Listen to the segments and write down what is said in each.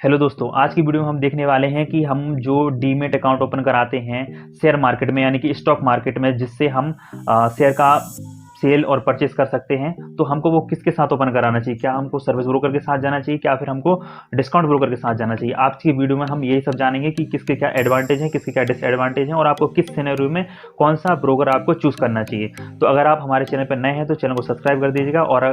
Hello दोस्तों, आज की वीडियो में हम देखने वाले हैं कि हम जो डीमेट अकाउंट ओपन कराते हैं शेयर मार्केट में यानी कि स्टॉक मार्केट में, जिससे हम शेयर का सेल और परचेज कर सकते हैं, तो हमको वो किसके साथ ओपन कराना चाहिए। क्या हमको सर्विस ब्रोकर के साथ जाना चाहिए, क्या फिर हमको डिस्काउंट ब्रोकर के साथ जाना चाहिए। आज की वीडियो में हम यही सब जानेंगे कि किसके क्या एडवांटेज हैं, किसके क्या डिसएडवांटेज हैं और आपको किस सिनेरियो में कौन सा ब्रोकर आपको चूज करना चाहिए। तो अगर आप हमारे चैनल पर नए हैं तो चैनल को सब्सक्राइब कर दीजिएगा और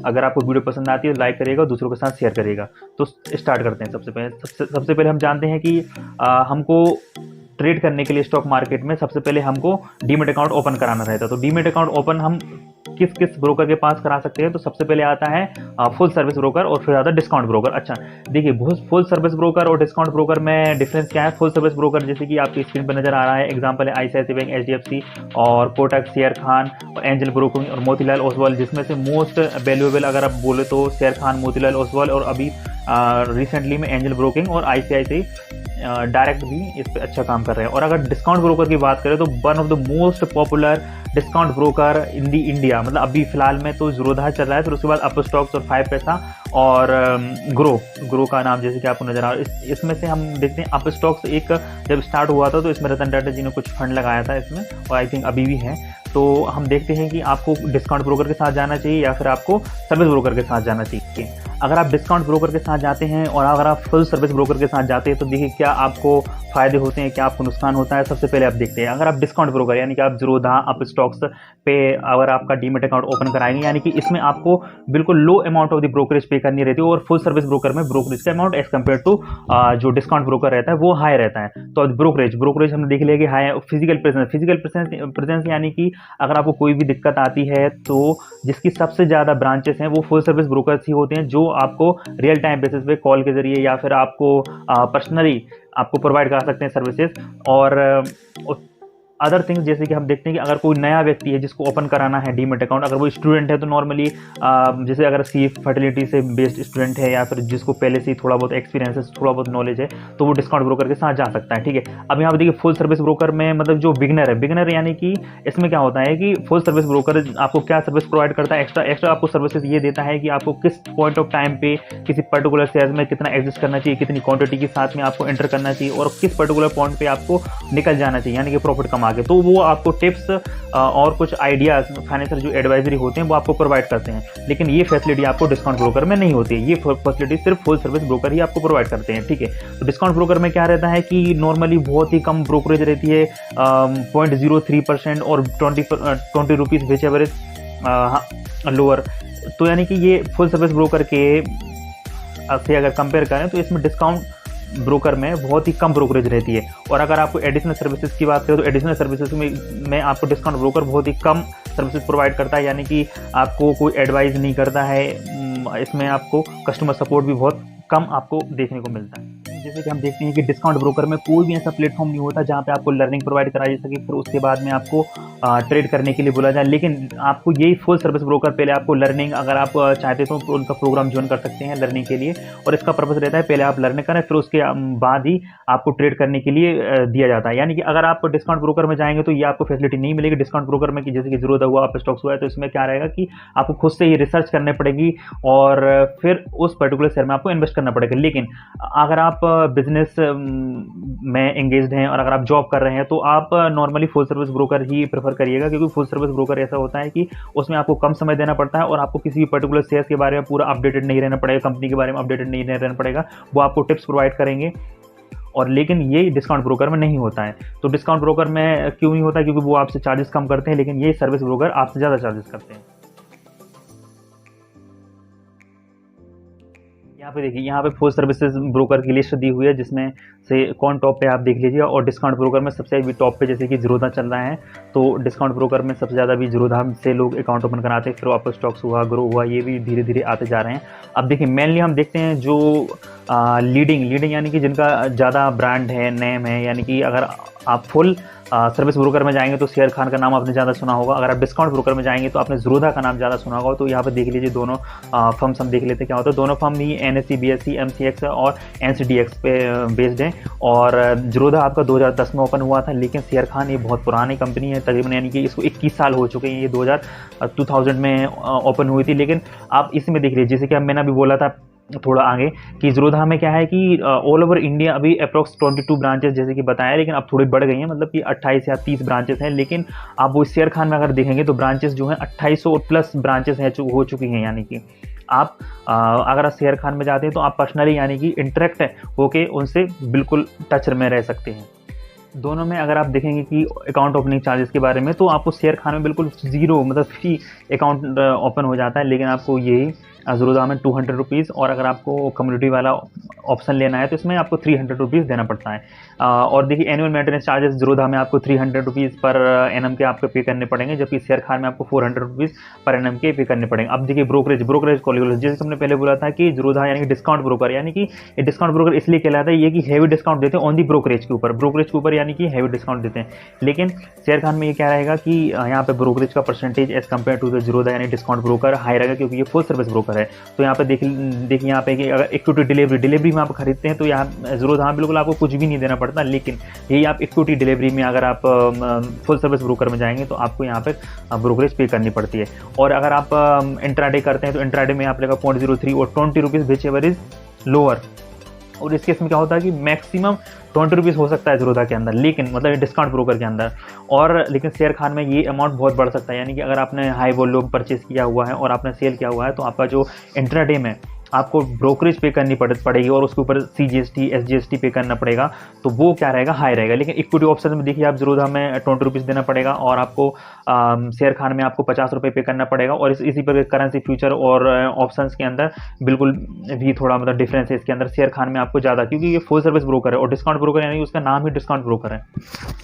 अगर आपको वीडियो पसंद आती है तो लाइक करिएगा और दूसरों के साथ शेयर करिएगा। तो स्टार्ट करते हैं। सबसे पहले हम जानते हैं कि हमको ट्रेड करने के लिए स्टॉक मार्केट में सबसे पहले हमको डीमेट अकाउंट ओपन कराना रहता है। तो डीमेट अकाउंट ओपन हम किस किस ब्रोकर के पास करा सकते हैं। तो सबसे पहले आता है फुल सर्विस ब्रोकर और फिर आता है डिस्काउंट ब्रोकर। अच्छा देखिए, फुल सर्विस ब्रोकर और डिस्काउंट ब्रोकर में डिफरेंस क्या है। फुल सर्विस ब्रोकर जैसे कि आपकी स्क्रीन पर नजर आ रहा है, एग्जांपल है आईसीआईसीआई बैंक, एचडीएफसी और कोटक, शेयर खान और एंजल ब्रोकिंग और मोतीलाल ओसवाल, जिसमें से मोस्ट वैल्यूएबल अगर आप बोले तो शेयर खान, मोतीलाल ओसवाल और अभी रिसेंटली में एंजल ब्रोकिंग और आईसीआईसीआई डायरेक्ट भी इस पे अच्छा काम कर रहे हैं। और अगर डिस्काउंट ब्रोकर की बात करें तो one of the most popular discount broker in the India, मतलब अभी फिलहाल में तो ज़ीरोधा चल रहा है, फिर उसके बाद अप स्टॉक्स और 5 पैसा और ग्रो का नाम जैसे कि आपको नजर आ रहा है। इसमें से हम देखते हैं अप स्टॉक्स एक जब स्टार्ट हुआ था तो इसमें रतन टाटा जी ने कुछ फंड लगाया था इसमें, और आई थिंक अभी भी है। तो हम देखते हैं कि आपको डिस्काउंट ब्रोकर के साथ जाना चाहिए या फिर आपको सर्विस ब्रोकर के साथ जाना चाहिए। अगर आप डिस्काउंट ब्रोकर के साथ जाते हैं और अगर आप फुल सर्विस ब्रोकर के साथ जाते हैं तो देखिए क्या आपको फायदे होते हैं, क्या आपको नुकसान होता है। सबसे पहले आप देखते हैं, अगर आप डिस्काउंट ब्रोकर यानी कि आप ज़ीरोधा, अप स्टॉक्स पे अगर आपका डीमेट अकाउंट ओपन कराएंगे, यानी कि इसमें आपको बिल्कुल लो amount of the brokerage pay करनी रहती है और फुल सर्विस ब्रोकर में ब्रोकरेज का अमाउंट एज कम्पेयर टू जो डिस्काउंट ब्रोकर रहता है वो हाई रहता है। तो ब्रोकरेज हमने देख लिया कि हाई। फिजिकल प्रेजेंस यानी कि अगर आपको कोई भी दिक्कत आती है तो जिसकी सबसे ज़्यादा ब्रांचेस हैं वो फुल सर्विस ब्रोकर्स ही होते हैं, जो आपको रियल टाइम बेसिस पे कॉल के जरिए या फिर आपको पर्सनली आपको प्रोवाइड करा सकते हैं सर्विसेज। और अदर थिंग्स जैसे कि हम देखते हैं कि अगर कोई नया व्यक्ति है जिसको ओपन कराना है डीमेट अकाउंट, अगर वो स्टूडेंट है तो नॉर्मली जैसे अगर सी फर्टिलिटी से बेस्ड स्टूडेंट है या फिर जिसको पहले से थोड़ा बहुत एक्सपीरियंस है, थोड़ा बहुत नॉलेज है, तो वो डिस्काउंट ब्रोकर के साथ जा सकता है। ठीक है, अब यहाँ पर देखिए फुल सर्विस ब्रोकर में मतलब जो बिगनर यानी कि इसमें क्या होता है कि फुल सर्विस ब्रोकर आपको क्या सर्विस प्रोवाइड करता है, एक्स्ट्रा आपको सर्विसेज ये देता है कि आपको किस पॉइंट ऑफ टाइम पे किसी पर्टिकुलर शेयर में कितना एग्जिस्ट करना चाहिए, कितनी क्वांटिटी के साथ में आपको एंटर करना चाहिए और किस पर्टिकुलर पॉइंट पे आपको निकल जाना चाहिए यानी कि प्रॉफिट कमा के। तो वो आपको टिप्स और कुछ आइडियाज फाइनेंशियल जो एडवाइजरी होते हैं वो आपको प्रोवाइड करते हैं, लेकिन ये फैसिलिटी आपको डिस्काउंट ब्रोकर में नहीं होती है। ये फैसिलिटी सिर्फ फुल सर्विस ब्रोकर ही आपको प्रोवाइड करते हैं। ठीक है, तो डिस्काउंट ब्रोकर में क्या रहता है कि नॉर्मली बहुत ही कम ब्रोकरेज रहती है, 0.03% और 20 रुपीज़ विच एवरेज लोअर। तो यानी कि ये फुल सर्विस ब्रोकर के से अगर कंपेयर करें तो इसमें डिस्काउंट ब्रोकर में बहुत ही कम ब्रोकरेज रहती है। और अगर आपको एडिशनल सर्विसेज की बात करें तो एडिशनल सर्विसेज में आपको डिस्काउंट ब्रोकर बहुत ही कम सर्विसेज प्रोवाइड करता है, यानी कि आपको कोई एडवाइस नहीं करता है। इसमें आपको कस्टमर सपोर्ट भी बहुत कम आपको देखने को मिलता है। जैसे कि हम देखते हैं कि डिस्काउंट ब्रोकर में कोई भी ऐसा प्लेटफॉर्म नहीं होता जहाँ पे आपको लर्निंग प्रोवाइड कराई जा सके, फिर उसके बाद में आपको ट्रेड करने के लिए बोला जाए। लेकिन आपको यही फुल सर्विस ब्रोकर पहले आपको लर्निंग, अगर आप चाहते तो उनका प्रोग्राम ज्वाइन कर सकते हैं लर्निंग के लिए, और इसका पर्पस रहता है पहले आप लर्निंग करें फिर उसके बाद ही आपको ट्रेड करने के लिए दिया जाता है। यानी कि अगर आप डिस्काउंट ब्रोकर में जाएंगे तो ये आपको फैसिलिटी नहीं मिलेगी। डिस्काउंट ब्रोकर में कि जैसे कि ज़ीरोधा हुआ, अप स्टॉक्स हुआ है, तो इसमें क्या रहेगा कि आपको खुद से ही रिसर्च करनी पड़ेगी और फिर उस पर्टिकुलर शेयर में आपको इन्वेस्ट करना पड़ेगा। लेकिन अगर आप बिजनेस में एंगेज्ड हैं और अगर आप जॉब कर रहे हैं तो आप नॉर्मली फुल सर्विस ब्रोकर ही प्रेफर करिएगा, क्योंकि फुल सर्विस ब्रोकर ऐसा होता है कि उसमें आपको कम समय देना पड़ता है और आपको किसी भी पर्टिकुलर शेयर्स के बारे में पूरा अपडेटेड नहीं रहना पड़ेगा, कंपनी के बारे में अपडेटेड नहीं रहना पड़ेगा, वो आपको टिप्स प्रोवाइड करेंगे। और लेकिन ये डिस्काउंट ब्रोकर में नहीं होता है। तो डिस्काउंट ब्रोकर में क्यों नहीं होता, क्योंकि वो आपसे चार्जेस कम करते हैं, लेकिन ये सर्विस ब्रोकर आपसे ज़्यादा चार्जेस करते हैं। यहाँ पे देखिए, यहाँ पे फुल सर्विसेज ब्रोकर की लिस्ट दी हुई है जिसमें से कौन टॉप पे आप देख लीजिए। और डिस्काउंट ब्रोकर में सबसे भी टॉप पे जैसे कि ज़ीरोधा चल रहा है, तो डिस्काउंट ब्रोकर में सबसे ज़्यादा भी ज़ीरोधा से लोग अकाउंट ओपन कराते हैं। फिर अप स्टॉक्स हुआ, ग्रो हुआ, ये भी धीरे धीरे आते जा रहे हैं। अब देखिए मेनली हम देखते हैं जो लीडिंग यानी कि जिनका ज़्यादा ब्रांड है, नेम है, यानी कि अगर आप फुल सर्विस ब्रोकर में जाएंगे तो शेयर खान का नाम आपने ज़्यादा सुना होगा। अगर आप डिस्काउंट ब्रोकर में जाएंगे तो आपने ज़ीरोधा का नाम ज़्यादा सुना होगा। तो यहाँ पे देख लीजिए दोनों फर्म्स हम देख लेते हैं क्या होता है। दोनों फर्म ही NSE, BSE, MCX और NCDX पे बेस्ड हैं। और ज़ीरोधा आपका 2010 में ओपन हुआ था, लेकिन शेयर खान ये बहुत पुरानी कंपनी है तकरीबन, यानी कि इसको 21 साल हो चुके हैं। ये 2000 में ओपन हुई थी। लेकिन आप इसमें देख लीजिए जैसे कि मैंने अभी बोला था थोड़ा आगे कि ज़ीरोधा में क्या है कि ऑल ओवर इंडिया अभी अप्रॉक्स 22 ब्रांचेस जैसे कि बताया, लेकिन अब थोड़ी बढ़ गई हैं, मतलब कि 28 या 30 ब्रांचेस हैं। लेकिन आप वो शेयर खान में अगर देखेंगे तो ब्रांचेस जो हैं 2800 प्लस ब्रांचेस हैं हो चुकी हैं। यानी कि आप अगर आप शेयर खान में जाते हैं तो आप पर्सनली यानी कि इंटरेक्ट होके उनसे बिल्कुल टच में रह सकते हैं। दोनों में अगर आप देखेंगे कि अकाउंट ओपनिंग चार्जेस के बारे में, तो आपको शेयर खान में बिल्कुल ज़ीरो मतलब फ्री अकाउंट ओपन हो जाता है, लेकिन आपको यही ज़ीरोधा में 200 रुपीज़, और अगर आपको कम्युनिटी वाला ऑप्शन लेना है तो इसमें आपको 300 रुपीज़ देना पड़ता है। और देखिए एनुअल मेंटेनेंस चार्जेस ज़ीरोधा में आपको 300 रुपीज़ पर एनम के आपको पे करने पड़ेंगे, जबकि शेयर खान में आपको 400 रुपीज़ पर एनम के पे करने पड़ेंगे। अब देखिए ब्रोकरेज कैलकुलेशन, जैसे हमने पहले बोला था कि ज़ीरोधा यानी कि डिस्काउंट ब्रोकर, यानी कि डिस्काउंट ब्रोकर इसलिए कहलाता है ये कि हैवी डिस्काउंट देते हैं ऑन दी ब्रोकरेज के ऊपर यानी कि हैवी डिस्काउंट देते हैं। लेकिन शेयर खान में ये क्या रहेगा कि यहाँ पे ब्रोकरेज का percentage as compare to the Zerodha यानी डिस्काउंट ब्रोकर हाई रहेगा, क्योंकि ये फुल सर्विस ब्रोकर है। तो यहाँ पे देखिए यहाँ पे कि अगर इक्विटी डिलीवरी में आप खरीदते हैं तो यहाँ ज़ीरोधा बिल्कुल आपको कुछ भी नहीं देना पड़ता। लेकिन यही आप इक्विटी डिलीवरी में अगर आप फुल सर्विस ब्रोकर में जाएंगे तो आपको यहाँ पे ब्रोकरेज पे करनी पड़ती है। और अगर आप इंट्राडे करते हैं तो इंट्राडे में आप लेगा 0.03 और 20 rupees which ever is lower. और इस केस में क्या होता है कि मैक्सिमम 20 रुपीज़ हो सकता है ज़ीरोधा के अंदर, लेकिन मतलब डिस्काउंट ब्रोकर के अंदर। और लेकिन शेयर खान में ये अमाउंट बहुत बढ़ सकता है, यानी कि अगर आपने हाई वॉल्यूम परचेज किया हुआ है और आपने सेल किया हुआ है तो आपका जो इंट्राडे में आपको ब्रोकरेज पे करनी पड़ेगी और उसके ऊपर CGST SGST पे करना पड़ेगा, तो वो क्या रहेगा, हाई रहेगा। लेकिन इक्विटी ऑप्शन में देखिए आप ज़ीरोधा में 20 रुपीज़ देना पड़ेगा और आपको शेयर खान में आपको 50 रुपये पे करना पड़ेगा। और इसी पर करेंसी फ्यूचर और ऑप्शंस के अंदर बिल्कुल भी थोड़ा मतलब डिफरेंस है इसके अंदर। शेयर खान में आपको ज़्यादा, क्योंकि ये फुल सर्विस ब्रोकर है और डिस्काउंट ब्रोकर यानी उसका नाम ही डिस्काउंट ब्रोकर है।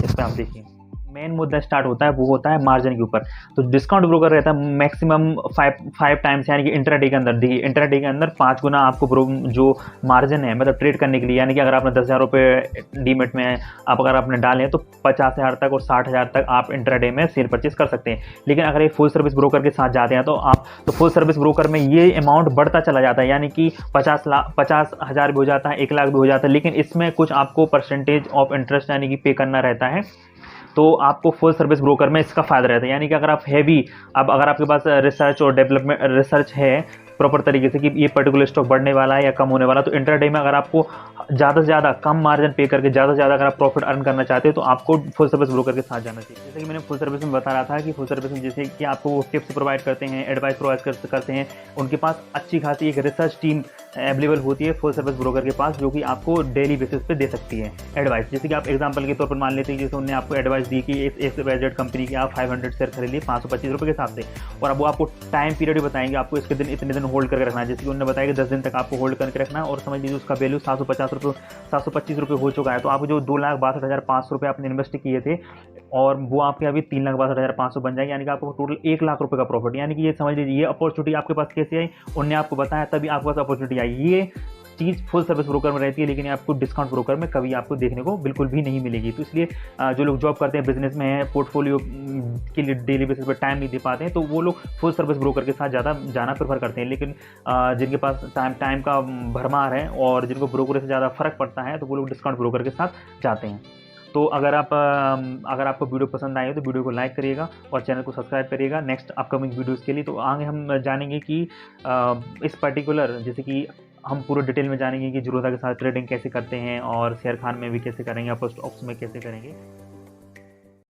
इस पर आप देखिए मेन मुद्दा स्टार्ट होता है, वो होता है मार्जिन के ऊपर। तो डिस्काउंट ब्रोकर रहता है मैक्सिमम 5 टाइम्स, यानी कि इंट्राडे के अंदर देखिए इंट्राडे के अंदर 5 गुना आपको जो मार्जिन है मतलब ट्रेड करने के लिए, यानी कि अगर आपने 10,000 रुपये डीमेट में आप अगर आपने डाले तो 50,000 तक और 60,000 तक आप इंट्राडे में सेल परचेज कर सकते हैं। लेकिन अगर ये फुल सर्विस ब्रोकर के साथ जाते हैं तो फुल सर्विस ब्रोकर में ये अमाउंट बढ़ता चला जाता है, यानी कि 50,000 भी हो जाता है, 1 लाख भी हो जाता है। लेकिन इसमें कुछ आपको परसेंटेज ऑफ इंटरेस्ट यानी कि पे करना रहता है, तो आपको फुल सर्विस ब्रोकर में इसका फायदा रहता है। यानी कि अगर आप अब अगर आपके पास रिसर्च और डेवलपमेंट रिसर्च है प्रॉपर तरीके से कि ये पर्टिकुलर स्टॉक बढ़ने वाला है या कम होने वाला, तो इंट्राडे में अगर आपको ज़्यादा से ज़्यादा कम मार्जिन पे करके ज़्यादा से ज़्यादा अगर आप प्रॉफिट अर्न करना चाहते हो तो आपको फुल सर्विस ब्रोकर के साथ जाना चाहिए। जैसे कि मैंने फुल सर्विस में बता रहा था कि फुल सर्विस में जैसे कि आपको वो टिप्स प्रोवाइड करते हैं, एडवाइस प्रोवाइड करते हैं, उनके पास अच्छी खासी एक रिसर्च टीम अवेलेबल होती है फुल सर्विस ब्रोकर के पास, जो कि आपको डेली बेसिस पे दे सकती है एडवाइस। जैसे कि आप एग्जांपल के तौर पर मान लेते हैं, जैसे उन्होंने आपको एडवाइस दी कि इस बजट कंपनी की आप 500 शेयर खरीदिए 525 रुपये के हिसाब से, और अब वो आपको टाइम पीरियड भी बताएंगे, आपको इसके दिन इतने दिन होल्ड करके रखना है। जैसे कि उन्होंने बताया कि 10 दिन तक आपको होल्ड करके रखना है, और समझ लीजिए उसका वैल्यू 725 रुपये हो चुका है। तो आप जो 2,62,500 रुपये आपने इन्वेस्ट किए थे और वो आपके अभी 3,62,500 बन जाएंगे, यानी कि आपको टोटल 1 लाख रुपये का प्रॉफिट। यानी कि ये समझ लीजिए ये अपॉर्चुनिटी आपके पास कैसे आई, उन्होंने आपको बताया तभी आपके पास अपॉर्चुनिटी आई। ये चीज़ फुल सर्विस ब्रोकर में रहती है, लेकिन आपको डिस्काउंट ब्रोकर में कभी आपको देखने को बिल्कुल भी नहीं मिलेगी। तो इसलिए जो लोग जॉब करते हैं, बिजनेस में है, पोर्टफोलियो के लिए डेली बेसिस पर टाइम नहीं दे पाते हैं, तो वो लोग फुल सर्विस ब्रोकर के साथ ज़्यादा जाना प्रेफर करते हैं। लेकिन जिनके पास टाइम का भरमार है और जिनको ब्रोकर से ज़्यादा फर्क पड़ता है, तो वो लोग डिस्काउंट ब्रोकर के साथ जाते हैं। तो अगर आपको वीडियो पसंद आए तो वीडियो को लाइक करिएगा और चैनल को सब्सक्राइब करिएगा नेक्स्ट अपकमिंग वीडियोस के लिए। तो आगे हम जानेंगे कि इस पर्टिकुलर जैसे कि हम पूरे डिटेल में जानेंगे कि ज़ीरोधा के साथ ट्रेडिंग कैसे करते हैं और शेयर खान में भी कैसे करेंगे, अपोस्ट ऑप्स में कैसे करेंगे।